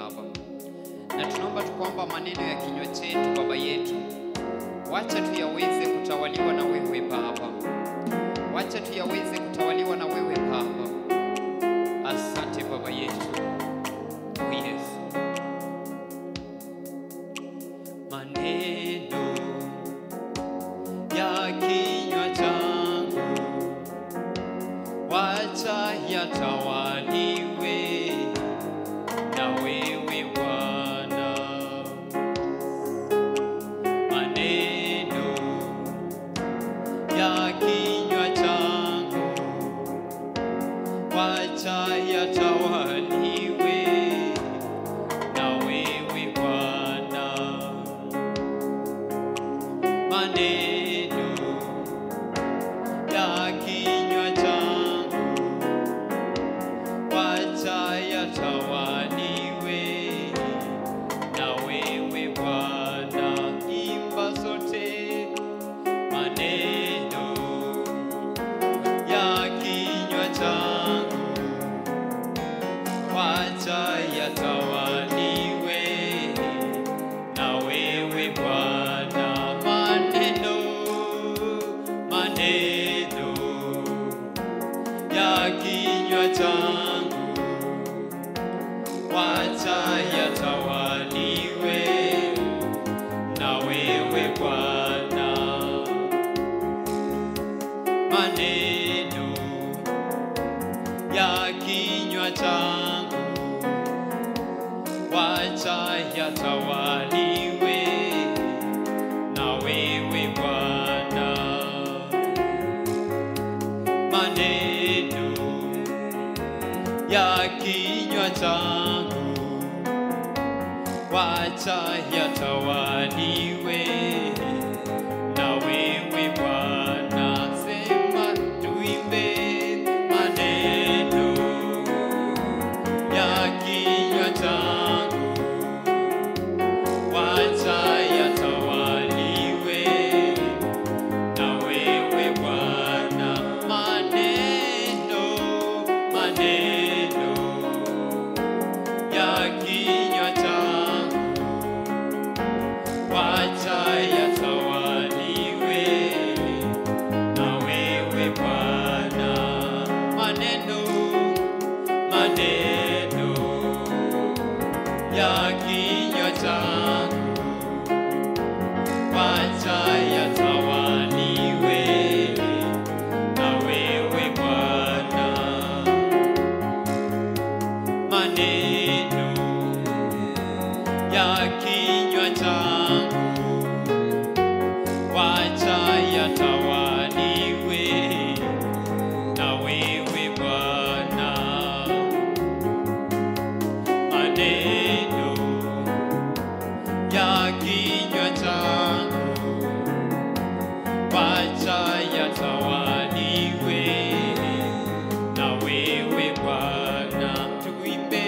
Baba. Na tunaomba tu kwamba maneno ya kinywa chetu Baba yetu, wacha tuyaweze kutawaliwa na wewe Baba. Wacha tuyaweze kutawaliwa na wewe Baba. Asante Baba yetu. Yes. Maneno ya kinywa changu wacha yatawaliwe na wewe Bwana. Maneno ya kinywa changu wacha yatawaliwe na wewe Bwana. Maneno ya kinywa changu wacha yatawaliwe na wewe Bwana. Imba sote. Maneno ya kinywa changu wacha yatawaliwe na wewe Bwana. Maneno ya kinywa changu wacha yatawaliwe na wewe Bwana. Maneno ya kinywa changu wacha yatawaliwe na wewe Bwana. Maneno ya kinywa changu wacha yatawaliwe na wewe Bwana. Sema tuimbe. Maneno ya kinywa changu wacha yatawaliwe na wewe Bwana. Maneno ya kinywa changu wacha yatawaliwe na wewe Bwana. Maneno ya kinywa changu wacha yatawaliwe na wewe Bwana. Maneno ya kinywa changu wacha yatawaliwe na wewe Bwana. Maneno ya kinywa changu wacha yatawaliwe na wewe Bwana. Tuimbe.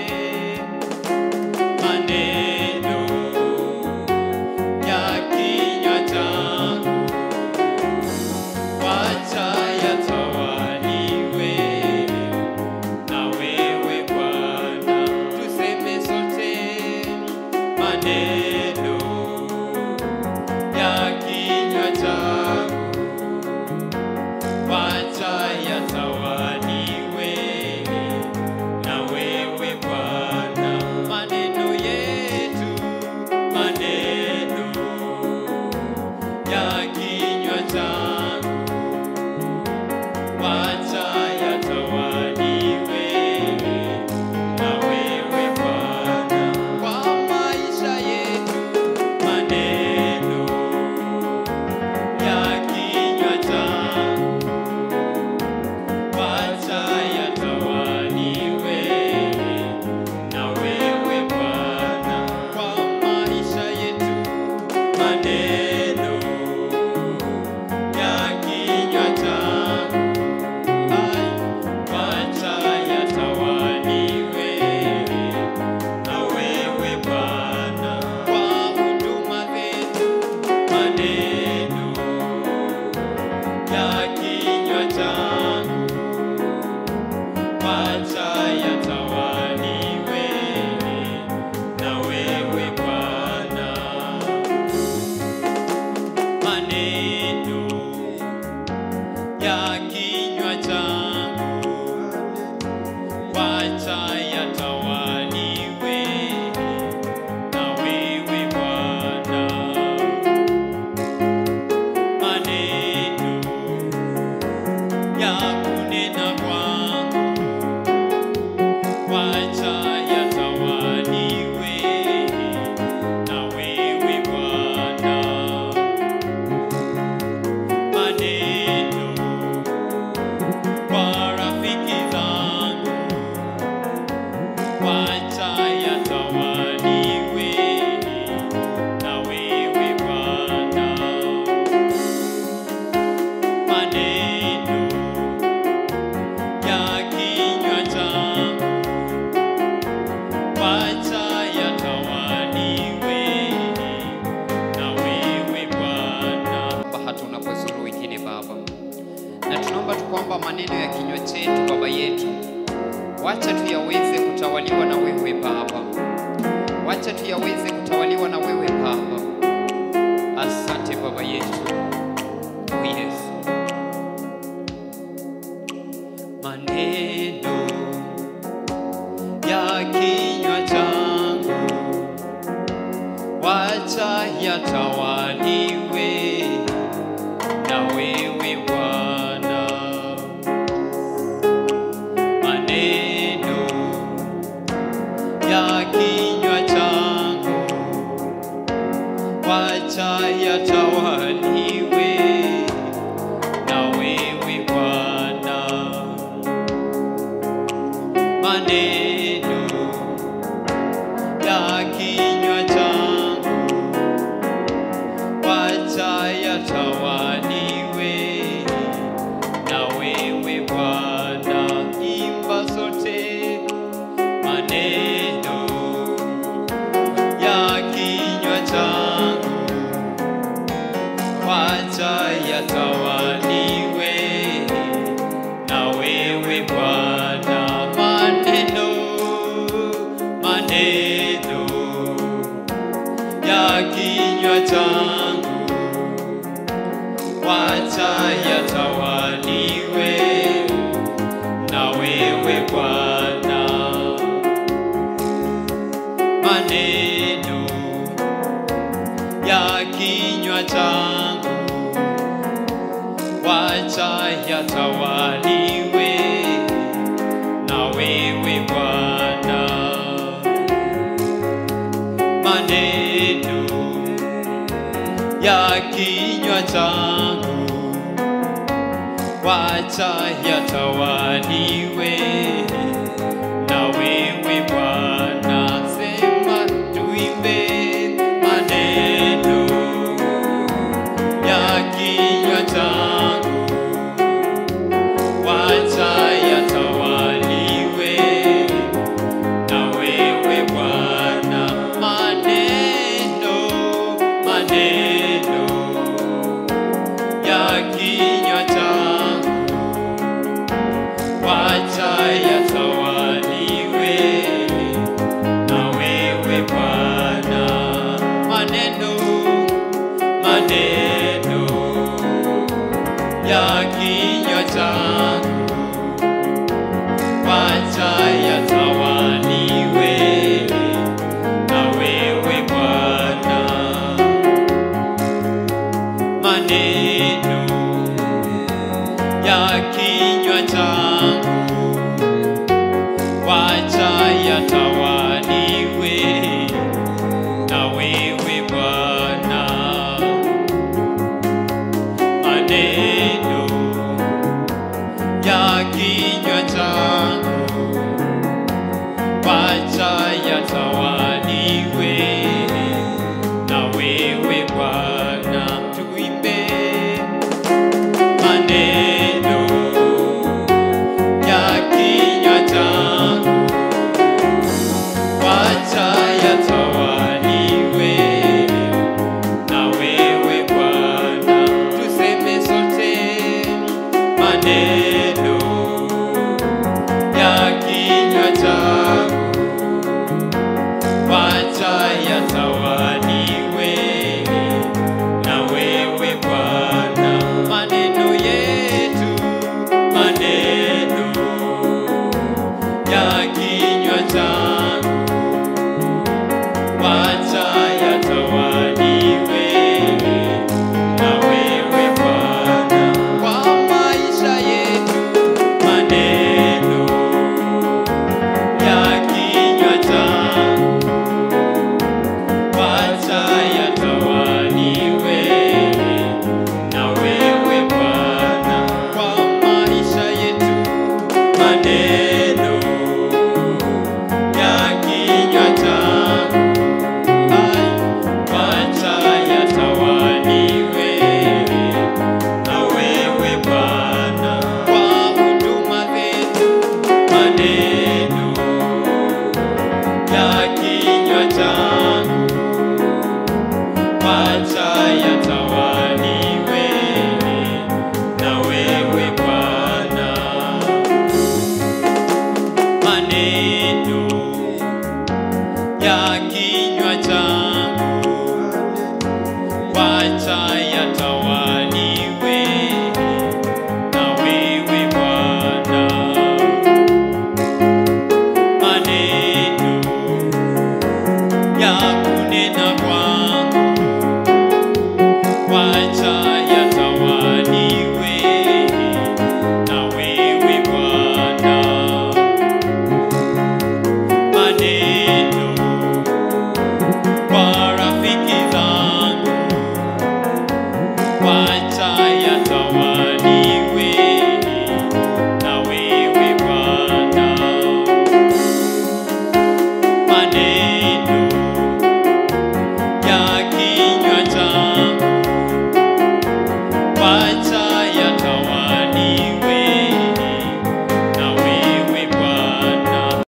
wacha yatawaliwe na wewe Bwana. Maneno ya kinywa changu wacha yatawaliwe na wewe Bwana. Hata unapozuru wengine Baba, na tunaomba tukwamba maneno ya kinywa chetu Baba yetu, wacha tuyaweze kutawaliwa na wewe Baba. Wacha tuyaweze kutawaliwa na wewe Baba. Asante Baba yetu. Yes. Maneno ya kinywa changu wacha yatawaliwe na wewe Bwana. Maneno ya kinywa changu wacha yatawaliwe na wewe Bwana. Maneno ya kinywa changu wacha yatawaliwe na wewe Bwana. Imba sote. Maneno ya kinywa changu wacha yatawaliwe na wewe Bwana. Maneno ya kinywa changu wacha yatawaliwe na wewe Bwana. Maneno ya kinywa changu wacha yatawaliwe na wewe Bwana. Maneno ya kinywa changu wacha yatawaliwe na wewe Bwana. Sema tuimbe. Maneno ya kinywa changu wacha yatawaliwe na wewe Bwana. Maneno ya kinywa changu wacha yatawaliwe na wewe Bwana. Maneno ya kinywa changu wacha yatawaliwe na wewe Bwana. Maneno ya kinywa changu wacha yatawaliwe na wewe Bwana. Maneno ya kinywa changu wacha yatawaliwe na wewe Bwana. Tuimbe. Maneno ya kinywa changu wacha yatawaliwe na wewe Bwana. Tuseme sote. Maneno ya kinywa changu wacha yatawaliwe na wewe Bwana. Maneno yetu. Maneno ya kinywa changu